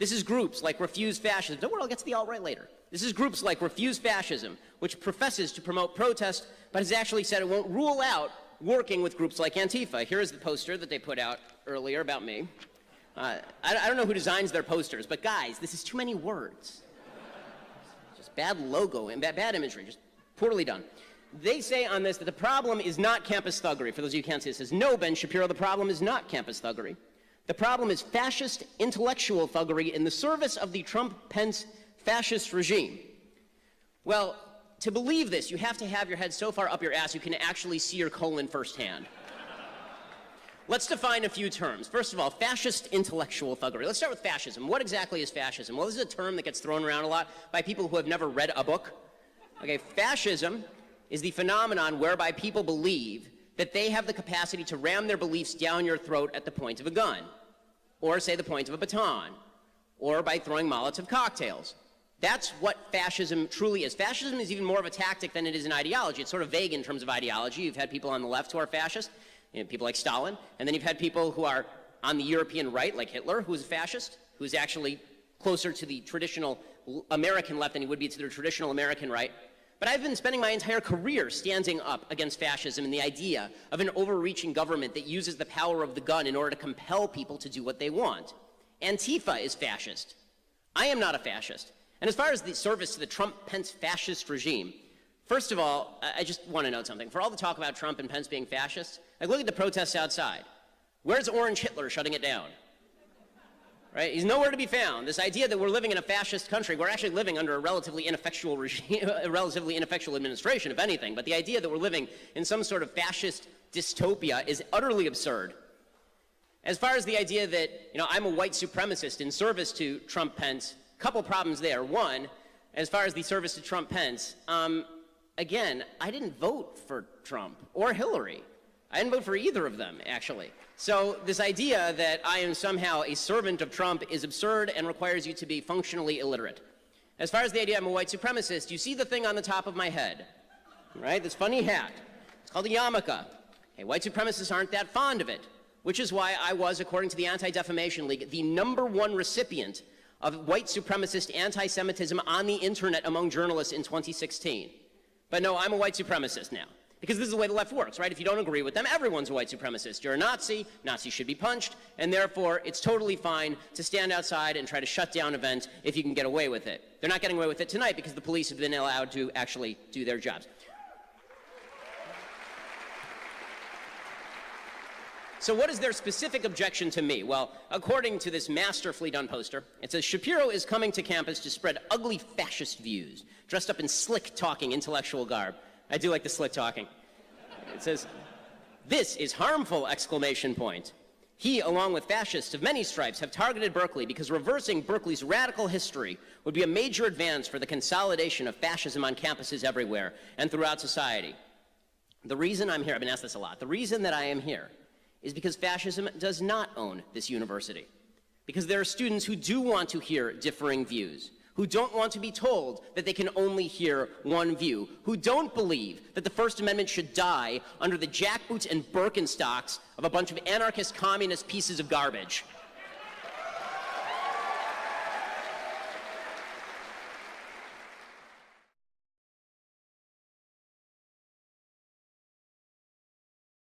This is groups like Refuse Fascism. Don't worry, I'll get to the alt-right later. This is groups like Refuse Fascism, which professes to promote protest, but has actually said it won't rule out working with groups like Antifa. Here is the poster that they put out earlier about me. I don't know who designs their posters, but guys, this is too many words. Just bad logo and bad imagery, just poorly done. They say on this that the problem is not campus thuggery. For those of you who can't see, it says, no, Ben Shapiro, the problem is not campus thuggery. The problem is fascist intellectual thuggery in the service of the Trump-Pence fascist regime. Well, to believe this, you have to have your head so far up your ass you can actually see your colon firsthand. Let's define a few terms. First of all, fascist intellectual thuggery. Let's start with fascism. What exactly is fascism? Well, this is a term that gets thrown around a lot by people who have never read a book. Okay, fascism is the phenomenon whereby people believe that they have the capacity to ram their beliefs down your throat at the point of a gun, or say the point of a baton, or by throwing Molotov cocktails. That's what fascism truly is. Fascism is even more of a tactic than it is an ideology. It's sort of vague in terms of ideology. You've had people on the left who are fascist, people like Stalin, and then you've had people who are on the European right, like Hitler, who's a fascist, who's actually closer to the traditional American left than he would be to the traditional American right. But I've been spending my entire career standing up against fascism and the idea of an overreaching government that uses the power of the gun in order to compel people to do what they want. Antifa is fascist. I am not a fascist. And as far as the service to the Trump-Pence fascist regime, first of all, I just want to note something. For all the talk about Trump and Pence being fascists, like look at the protests outside. Where's Orange Hitler shutting it down? Right? He's nowhere to be found. This idea that we're living in a fascist country, we're actually living under a relatively ineffectual regime, a relatively ineffectual administration, if anything, but the idea that we're living in some sort of fascist dystopia is utterly absurd. As far as the idea that, I'm a white supremacist in service to Trump-Pence, a couple problems there. One, as far as the service to Trump-Pence, again, I didn't vote for Trump or Hillary. I didn't vote for either of them, actually. So this idea that I am somehow a servant of Trump is absurd and requires you to be functionally illiterate. As far as the idea I'm a white supremacist, you see the thing on the top of my head, right? This funny hat. It's called a yarmulke. Hey, white supremacists aren't that fond of it, which is why I was, according to the Anti-Defamation League, the #1 recipient of white supremacist anti-Semitism on the internet among journalists in 2016. But no, I'm a white supremacist now. Because this is the way the left works, right? If you don't agree with them, everyone's a white supremacist. You're a Nazi, Nazis should be punched, and therefore it's totally fine to stand outside and try to shut down events if you can get away with it. They're not getting away with it tonight because the police have been allowed to actually do their jobs. So what is their specific objection to me? Well, according to this masterfully done poster, it says, Shapiro is coming to campus to spread ugly fascist views, dressed up in slick-talking intellectual garb. I do like the slick talking. It says, this is harmful, exclamation point. He, along with fascists of many stripes, have targeted Berkeley because reversing Berkeley's radical history would be a major advance for the consolidation of fascism on campuses everywhere and throughout society. The reason I'm here, I've been asked this a lot, the reason that I am here is because fascism does not own this university. Because there are students who do want to hear differing views, who don't want to be told that they can only hear one view, who don't believe that the First Amendment should die under the jackboots and Birkenstocks of a bunch of anarchist communist pieces of garbage.